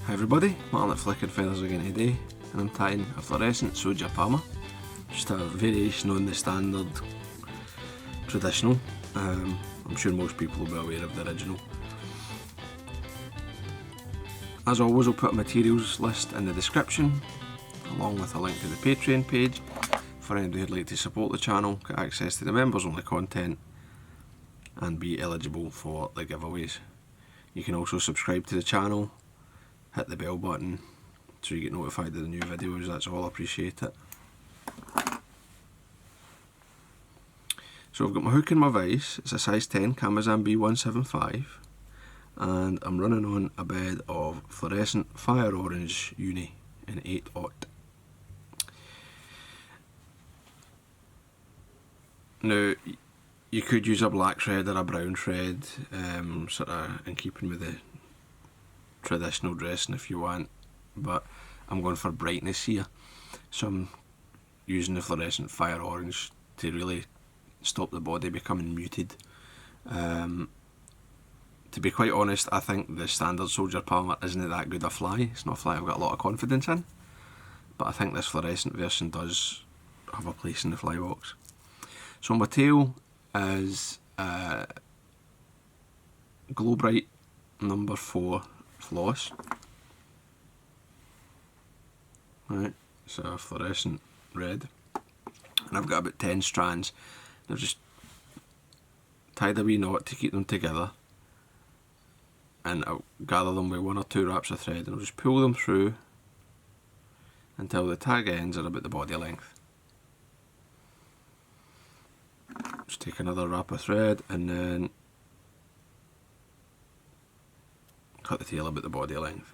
Hi everybody, Martyn at Flicking Feathers again today, and I'm tying a fluorescent soldier palmer. Just a variation on the standard traditional. I'm sure most people will be aware of the original. As always, I'll put a materials list in the description, along with a link to the Patreon page for anybody who'd like to support the channel, get access to the members only content and be eligible for the giveaways. You can also subscribe to the channel, hit the bell button so you get notified of the new videos. That's all, I appreciate it. So I've got my hook and my vise. It's a size 10 Kamasan B175 and I'm running on a bed of fluorescent fire orange uni in 8/0. Now you could use a black thread or a brown thread, sort of in keeping with the traditional dressing if you want, but I'm going for brightness here, so I'm using the fluorescent fire orange to really stop the body becoming muted. To be quite honest, I think the standard soldier palmer isn't that good a fly. It's not a fly I've got a lot of confidence in, but I think this fluorescent version does have a place in the fly box. So my tail is Glow Brite number 4 floss. Right, it's a fluorescent red, and I've got about 10 strands. I've just tied a wee knot to keep them together, and I'll gather them with 1 or 2 wraps of thread, and I'll just pull them through until the tag ends are about the body length. Just take another wrap of thread and then cut the tail about the body length.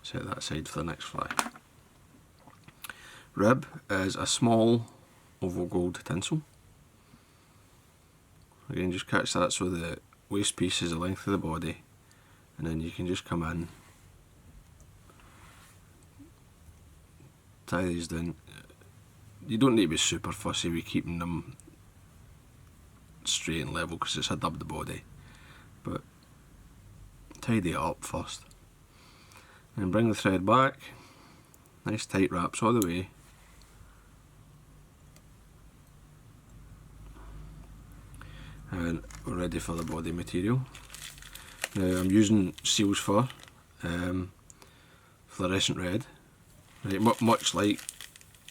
Set that aside for the next fly. Rib is a small oval gold tinsel. Again, just catch that so the waist piece is the length of the body, and then you can just come in, tie these down. You don't need to be super fussy with keeping them straight and level because it's a dubbed body, but tidy it up first. And bring the thread back, nice tight wraps all the way. And we're ready for the body material. Now I'm using seal's fur, fluorescent red. Right, much like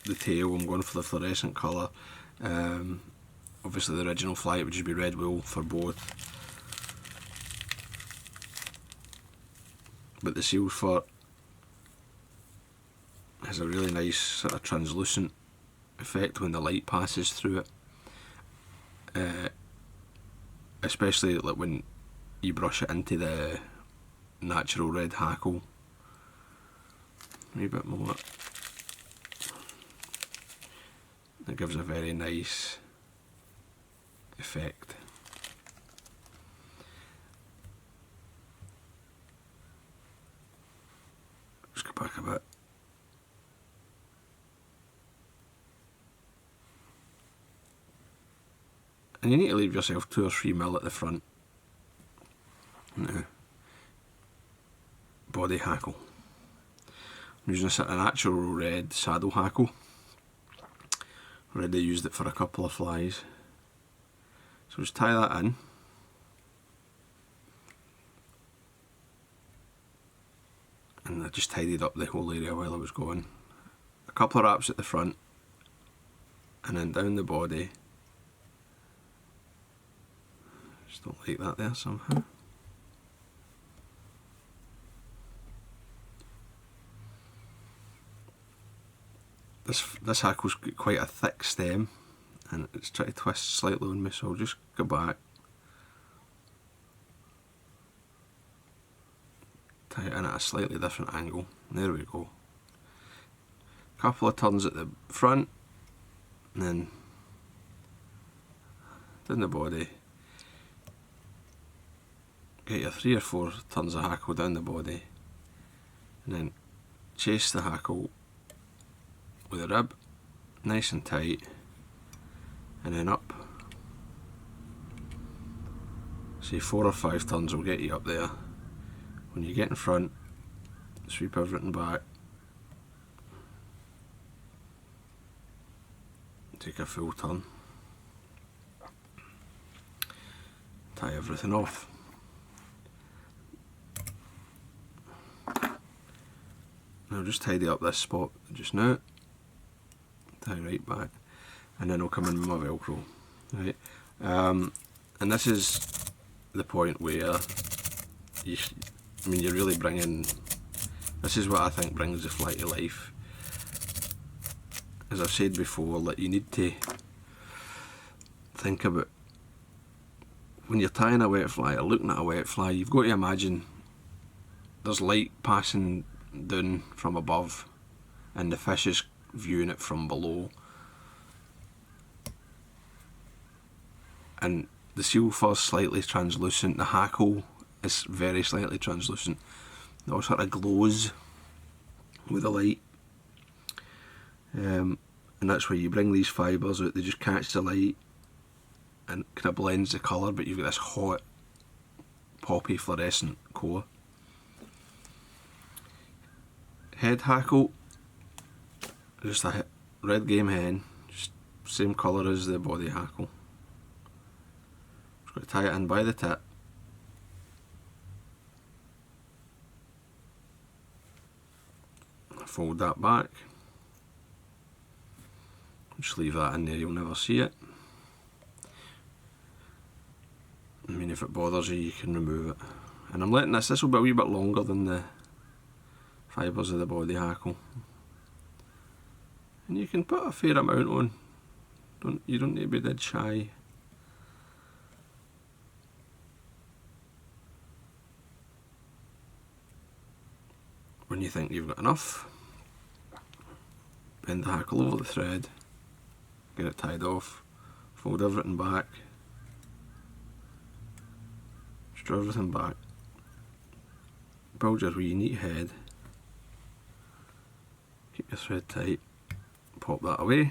the tail, I'm going for the fluorescent colour. Obviously the original fly it would just be red wool for both, but the seal's fur has a really nice sort of translucent effect when the light passes through it, especially like when you brush it into the natural red hackle. A wee bit more. It gives a very nice effect. Just go back a bit. And you need to leave yourself 2 or 3 mil at the front. Now, body hackle. I'm using a natural red saddle hackle. Already used it for a couple of flies. So just tie that in. And I just tidied up the whole area while I was going. A couple of wraps at the front, and then down the body. Just don't like that there somehow. This hackle's got quite a thick stem, and it's trying to twist slightly on me, so I'll just go back, tie it in at a slightly different angle. There we go. Couple of turns at the front, and then down the body. Get your 3 or 4 turns of hackle down the body, and then chase the hackle with a rib, nice and tight, and then up. Say 4 or 5 turns will get you up there. When you get in front, sweep everything back, take a full turn, tie everything off. Now just tidy up this spot just now, tie right back, and then I'll come in with my Velcro, right? And this is the point where you're really bringing, this is what I think brings the fly to life. As I've said before, that you need to think about, when you're tying a wet fly or looking at a wet fly, you've got to imagine there's light passing down from above and the fish is viewing it from below, and the seal fur is slightly translucent, the hackle is very slightly translucent, it all sort of glows with the light, and that's where you bring these fibres out, they just catch the light and kind of blends the colour, but you've got this hot poppy fluorescent core. Head hackle, just a red game hen, just same colour as the body hackle. Just got to tie it in by the tip. Fold that back. Just leave that in there, you'll never see it. I mean, if it bothers you, you can remove it. And I'm letting this will be a wee bit longer than the fibres of the body hackle. And you can put a fair amount on. You don't need to be dead shy. When you think you've got enough, bend the hackle over the thread, get it tied off, fold everything back, just draw everything back, build your wee neat head, keep your thread tight, pop that away,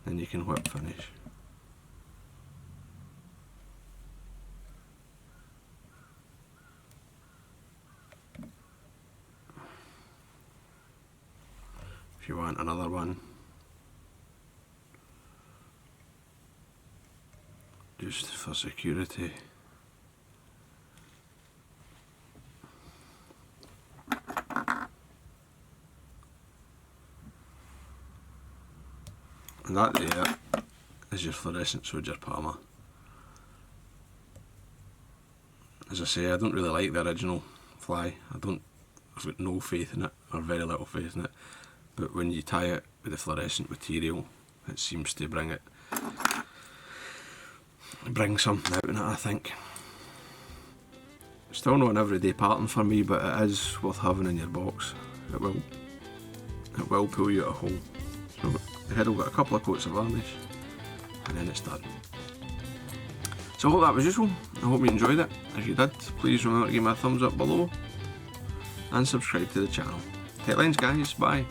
then you can whip finish. If you want another one, just for security, and that there is your fluorescent soldier palmer. As I say, I don't really like the original fly. I've got no faith in it, or very little faith in it. But when you tie it with the fluorescent material, it seems to bring something out in it, I think. Still not an everyday pattern for me, but it is worth having in your box. It will pull you out a hole. So the head will get a couple of coats of varnish, and then it's done. So I hope that was useful. I hope you enjoyed it. If you did, please remember to give me a thumbs up below and subscribe to the channel. Tight lines, guys. Bye.